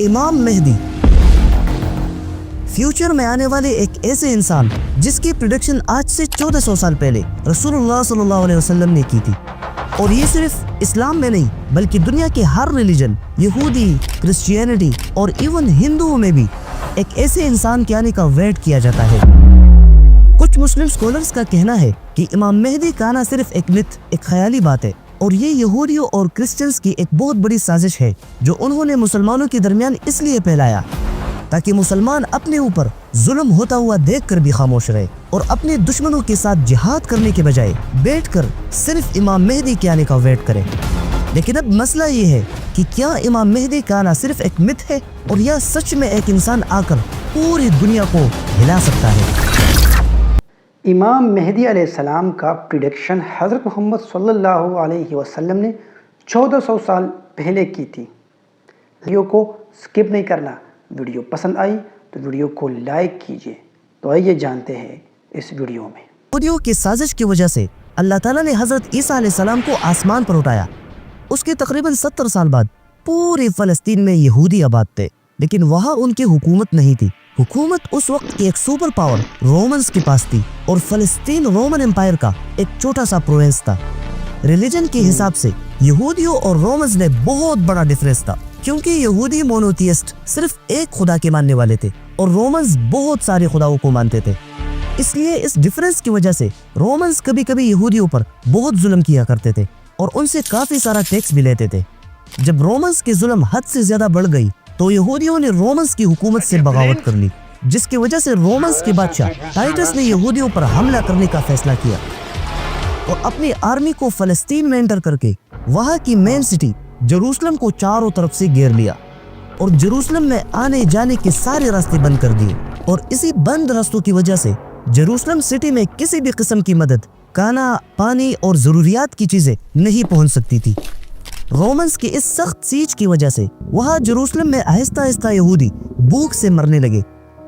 امام مہدی فیوچر میں آنے والے ایک ایسے انسان جس کی پریڈکشن آج سے 1400 سال پہلے رسول اللہ صلی اللہ علیہ وسلم نے کی تھی، اور یہ صرف اسلام میں نہیں بلکہ دنیا کے ہر ریلیجن، یہودی، کرسچینٹی اور ایون ہندوؤں میں بھی ایک ایسے انسان کے آنے کا ویٹ کیا جاتا ہے۔ کچھ مسلم سکولرز کا کہنا ہے کہ امام مہدی کا آنا صرف ایک مت، ایک خیالی بات ہے، اور یہ یہودیوں اور کرسچنز کی ایک بہت بڑی سازش ہے جو انہوں نے مسلمانوں کے درمیان اس لیے پھیلایا تاکہ مسلمان اپنے اوپر ظلم ہوتا ہوا دیکھ کر بھی خاموش رہے اور اپنے دشمنوں کے ساتھ جہاد کرنے کے بجائے بیٹھ کر صرف امام مہدی کے آنے کا ویٹ کریں۔ لیکن اب مسئلہ یہ ہے کہ کیا امام مہدی کا آنا صرف ایک مت ہے اور یا سچ میں ایک انسان آ کر پوری دنیا کو ہلا سکتا ہے؟ امام مہدی علیہ السلام کا پریڈکشن حضرت محمد صلی اللہ علیہ وسلم نے 1400 سال پہلے کی تھی۔ ویڈیو کو سکپ نہیں کرنا، ویڈیو پسند آئی تو ویڈیو کو لائک کیجیے۔ تو آئیے جانتے ہیں اس ویڈیو میں۔ یہودیوں کی سازش کی وجہ سے اللہ تعالیٰ نے حضرت عیسیٰ علیہ السلام کو آسمان پر اٹھایا۔ اس کے تقریباً 70 سال بعد پوری فلسطین میں یہودی آباد تھے، لیکن وہاں ان کی حکومت نہیں تھی۔ حکومت اس وقت کی ایک سپر پاور رومنز کے پاس تھی، اور فلسطین رومن امپائر کا ایک چھوٹا سا پروونس تھا۔ ریلیجن کے حساب سے یہودیوں اور رومنز میں بہت بڑا ڈیفرنس تھا، کیونکہ یہودی مونوتھیسٹ صرف ایک خدا کے ماننے والے تھے اور رومنز بہت سارے خداؤں کو مانتے تھے۔ اس لیے اس ڈیفرنس کی وجہ سے رومنز کبھی کبھی یہودیوں پر بہت ظلم کیا کرتے تھے اور ان سے کافی سارا ٹیکس بھی لیتے تھے۔ جب رومنز کی ظلم حد سے زیادہ بڑھ گئی تو یہودیوں نے رومنز کی حکومت سے بغاوت کر لی، جس کی وجہ سے رومنز کے بادشاہ ٹائٹس نے یہودیوں پر حملہ کرنے کا فیصلہ کیا اور اپنی آرمی کو فلسطین میں انٹر کر کے وہاں کی مین سٹی جروسلم کو چاروں طرف سے گھیر لیا اور جروسلم میں آنے جانے کے سارے راستے بند کر دیے، اور اسی بند راستوں کی وجہ سے جروسلم سٹی میں کسی بھی قسم کی مدد، کھانا، پانی اور ضروریات کی چیزیں نہیں پہنچ سکتی تھی۔ رومنز کی اس سخت سیج کی وجہ سے وہاں جروسلم میں آہستہ آہستہ یہودی بھوک سے مرنے لگے،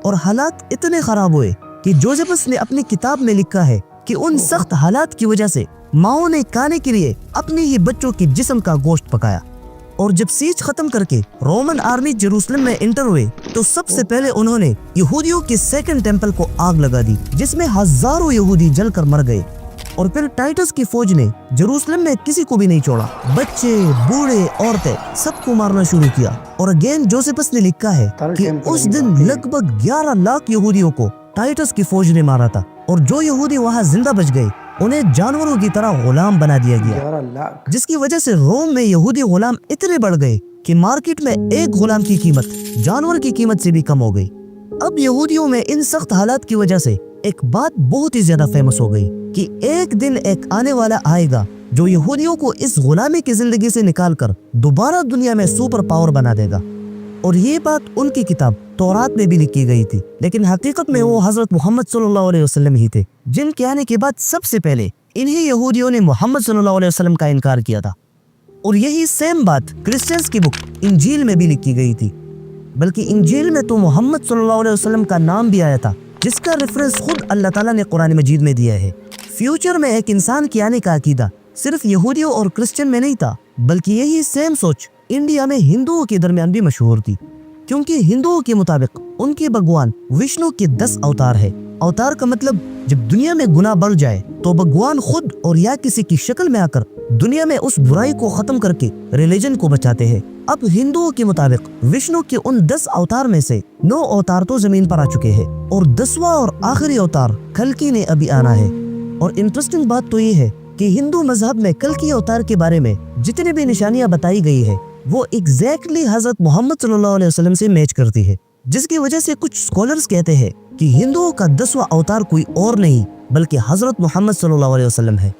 اور حالات اتنے خراب ہوئے کہ جوزفس نے اپنی کتاب میں لکھا ہے کہ ان سخت حالات کی وجہ سے ماؤں نے کھانے کے لیے اپنے ہی بچوں کے جسم کا گوشت پکایا۔ اور جب سیج ختم کر کے رومن آرمی جروسلم میں انٹر ہوئے تو سب سے پہلے انہوں نے یہودیوں کے سیکنڈ ٹیمپل کو آگ لگا دی، جس میں ہزاروں یہودی جل کر مر گئے۔ اور پھر ٹائٹس کی فوج نے جروسلم میں کسی کو بھی نہیں چھوڑا، بچے، بوڑھے، عورتیں سب کو مارنا شروع کیا۔ اور اگین جوزفس نے لکھا ہے کہ اس دن لگ بھگ 11 لاکھ یہودیوں کو ٹائٹس کی فوج نے مارا تھا، اور جو یہودی وہاں زندہ بچ گئے انہیں جانوروں کی طرح غلام بنا دیا گیا، جس کی وجہ سے روم میں یہودی غلام اتنے بڑھ گئے کہ مارکیٹ میں ایک غلام کی قیمت جانور کی قیمت سے بھی کم ہو گئی۔ اب یہودیوں میں ان سخت حالات کی وجہ سے ایک بات بہت ہی زیادہ فیمس ہو گئی کہ ایک دن ایک آنے والا آئے گا جو یہودیوں کو اس غلامی کی زندگی سے نکال کر دوبارہ دنیا میں سپر پاور بنا دے گا۔ اور یہ بات ان کی کتاب تورات میں بھی لکھی گئی تھی، لیکن حقیقت میں وہ حضرت محمد صلی اللہ علیہ وسلم ہی تھے، جن کے آنے کے بعد سب سے پہلے انہی یہودیوں نے محمد صلی اللہ علیہ وسلم کا انکار کیا تھا۔ اور یہی سیم بات کرسچنز کی بک انجیل میں بھی لکھی گئی تھی، بلکہ انجیل میں تو محمد صلی اللہ علیہ وسلم کا نام بھی آیا تھا، جس کا ریفرنس خود اللہ تعالیٰ نے قرآن مجید میں دیا ہے۔ فیوچر میں ایک انسان کے آنے کا عقیدہ صرف یہودیوں اور کرسچن میں نہیں تھا، بلکہ یہی سیم سوچ انڈیا میں ہندوؤں کے درمیان بھی مشہور تھی، کیونکہ ہندوؤں کے مطابق ان کے بھگوان وشنو کے 10 اوتار ہے۔ اوتار کا مطلب جب دنیا میں گناہ بڑھ جائے تو بھگوان خود اور یا کسی کی شکل میں آ کر دنیا میں اس برائی کو ختم کر کے ریلیجن کو بچاتے ہیں۔ اب ہندوؤں کے مطابق وشنو کے ان 10 اوتار میں سے 9 اوتار تو زمین پر آ چکے ہیں، اور 10واں اور آخری اوتار کلکی نے ابھی آنا ہے۔ اور انٹرسٹنگ بات تو یہ ہے کہ ہندو مذہب میں کلکی اوتار کے بارے میں جتنے بھی نشانیاں بتائی گئی ہے وہ ایگزیکٹلی حضرت محمد صلی اللہ علیہ وسلم سے میچ کرتی ہے، جس کی وجہ سے کچھ سکولرز کہتے ہیں کہ ہندوؤں کا 10واں اوتار کوئی اور نہیں بلکہ حضرت محمد صلی اللہ علیہ وسلم ہے۔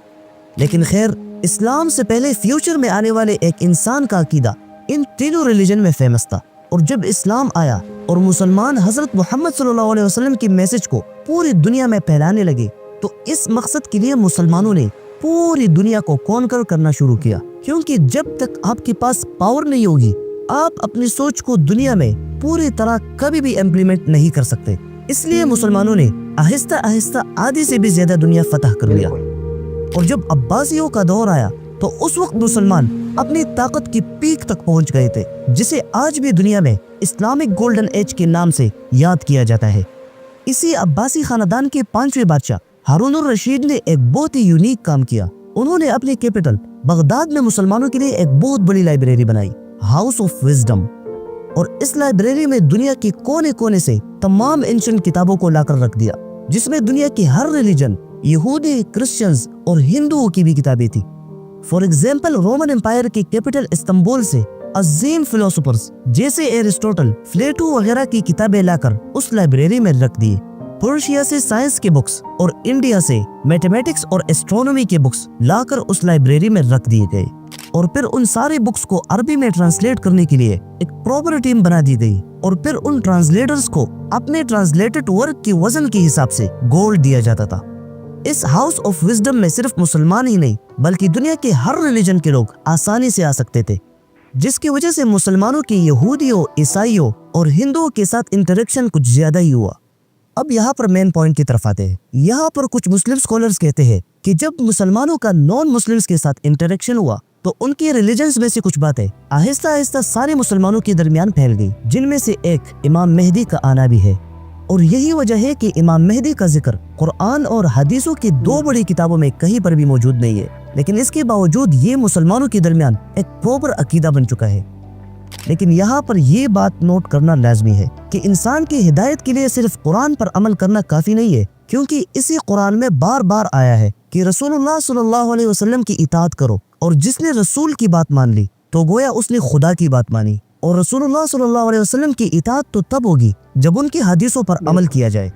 لیکن خیر، اسلام سے پہلے فیوچر میں آنے والے ایک انسان کا عقیدہ ان تینوں ریلیجن میں فیمس تھا، اور جب اسلام آیا اور مسلمان حضرت محمد صلی اللہ علیہ وسلم کی میسج کو پوری دنیا میں پھیلانے لگے تو اس مقصد کے لیے مسلمانوں نے پوری دنیا کو کانکر کرنا شروع کیا، کیونکہ جب تک آپ کے پاس پاور نہیں ہوگی آپ اپنی سوچ کو دنیا میں پوری طرح کبھی بھی امپلیمنٹ نہیں کر سکتے۔ اس لیے مسلمانوں نے آہستہ آہستہ آدھی سے بھی زیادہ دنیا فتح کر لیا، اور جب عباسیوں کا دور آیا تو اس وقت مسلمان اپنی طاقت کی پیک تک پہنچ گئے تھے، جسے آج بھی دنیا میں اسلامک گولڈن ایج کے نام سے یاد کیا جاتا ہے۔ اسی عباسی خاندان کے 5ویں بادشاہ ہارون الرشید نے ایک بہت ہی یونیک کام کیا۔ انہوں نے اپنی کیپٹل بغداد میں مسلمانوں کے لیے ایک بہت بڑی لائبریری بنائی، ہاؤس آف وزڈم، اور اس لائبریری میں دنیا کے کونے کونے سے تمام اینشنٹ کتابوں کو لا کر رکھ دیا، جس میں دنیا کی ہر ریلیجن، یہودی، کرسچنز اور ہندوؤں کی بھی کتابیں تھی۔ فار ایگزامپل، رومن امپائر کی کیپٹل استنبول سے عظیم فلسفرز جیسے ایرسٹوٹل، پلیٹو وغیرہ کی کتابیں لا کر اس لائبریری میں رکھ دی۔ پرشیا سے سائنس کے بکس اور انڈیا سے میتھمیٹکس اور ایسٹرونومی کے بکس لا کر اس لائبریری میں رکھ دیے گئے، اور پھر ان سارے بکس کو عربی میں ٹرانسلیٹ کرنے کے لیے ایک پراپر ٹیم بنا دی گئی، اور پھر ان ٹرانسلیٹرز کو اپنے ٹرانسلیٹڈ ورک کی وزن کے حساب سے گولڈ دیا جاتا تھا۔ اس ہاؤس آف وزڈم میں صرف مسلمان ہی نہیں بلکہ دنیا کے ہر ریلیجن کے لوگ آسانی سے آ سکتے تھے، جس کی وجہ سے مسلمانوں کی یہودیوں، عیسائیوں اور ہندوؤں کے ساتھ انٹریکشن کچھ زیادہ ہی ہوا۔ اب یہاں پر مین پوائنٹ کی طرف آتے ہیں۔ یہاں پر کچھ مسلم سکولرز کہتے ہیں کہ جب مسلمانوں کا نان مسلمز کے ساتھ انٹریکشن ہوا تو ان کے ریلیجنز میں سے کچھ باتیں آہستہ آہستہ سارے مسلمانوں کے درمیان پھیل گئی، جن میں سے ایک امام مہدی کا آنا بھی ہے۔ اور یہی وجہ ہے کہ امام مہدی کا ذکر قرآن اور حدیثوں کی 2 بڑی کتابوں میں کہیں پر بھی موجود نہیں ہے، لیکن اس کے باوجود یہ مسلمانوں کے درمیان ایک پراپر عقیدہ بن چکا ہے۔ لیکن یہاں پر یہ بات نوٹ کرنا لازمی ہے کہ انسان کی ہدایت کے لیے صرف قرآن پر عمل کرنا کافی نہیں ہے، کیونکہ اسی قرآن میں بار بار آیا ہے کہ رسول اللہ صلی اللہ علیہ وسلم کی اطاعت کرو، اور جس نے رسول کی بات مان لی تو گویا اس نے خدا کی بات مانی، اور رسول اللہ صلی اللہ علیہ وسلم کی اطاعت تو تب ہوگی جب ان کی حدیثوں پر عمل کیا جائے۔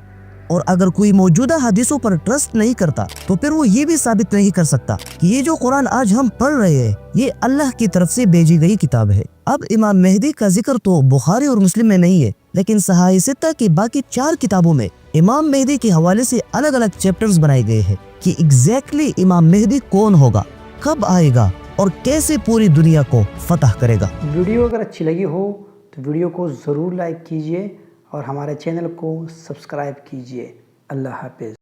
اور اگر کوئی موجودہ حدیثوں پر ٹرسٹ نہیں کرتا تو پھر وہ یہ بھی ثابت نہیں کر سکتا کہ یہ جو قرآن آج ہم پڑھ رہے ہیں یہ اللہ کی طرف سے بھیجی گئی کتاب ہے۔ اب امام مہدی کا ذکر تو بخاری اور مسلم میں نہیں ہے، لیکن صحاح ستہ کی باقی 4 کتابوں میں امام مہدی کے حوالے سے الگ الگ چیپٹرز بنائے گئے ہیں کہ ایگزیکٹلی امام مہدی کون ہوگا، کب آئے گا اور کیسے پوری دنیا کو فتح کرے گا۔ ویڈیو اگر اچھی لگی ہو تو ویڈیو کو ضرور لائک کیجئے اور ہمارے چینل کو سبسکرائب کیجئے۔ اللہ حافظ۔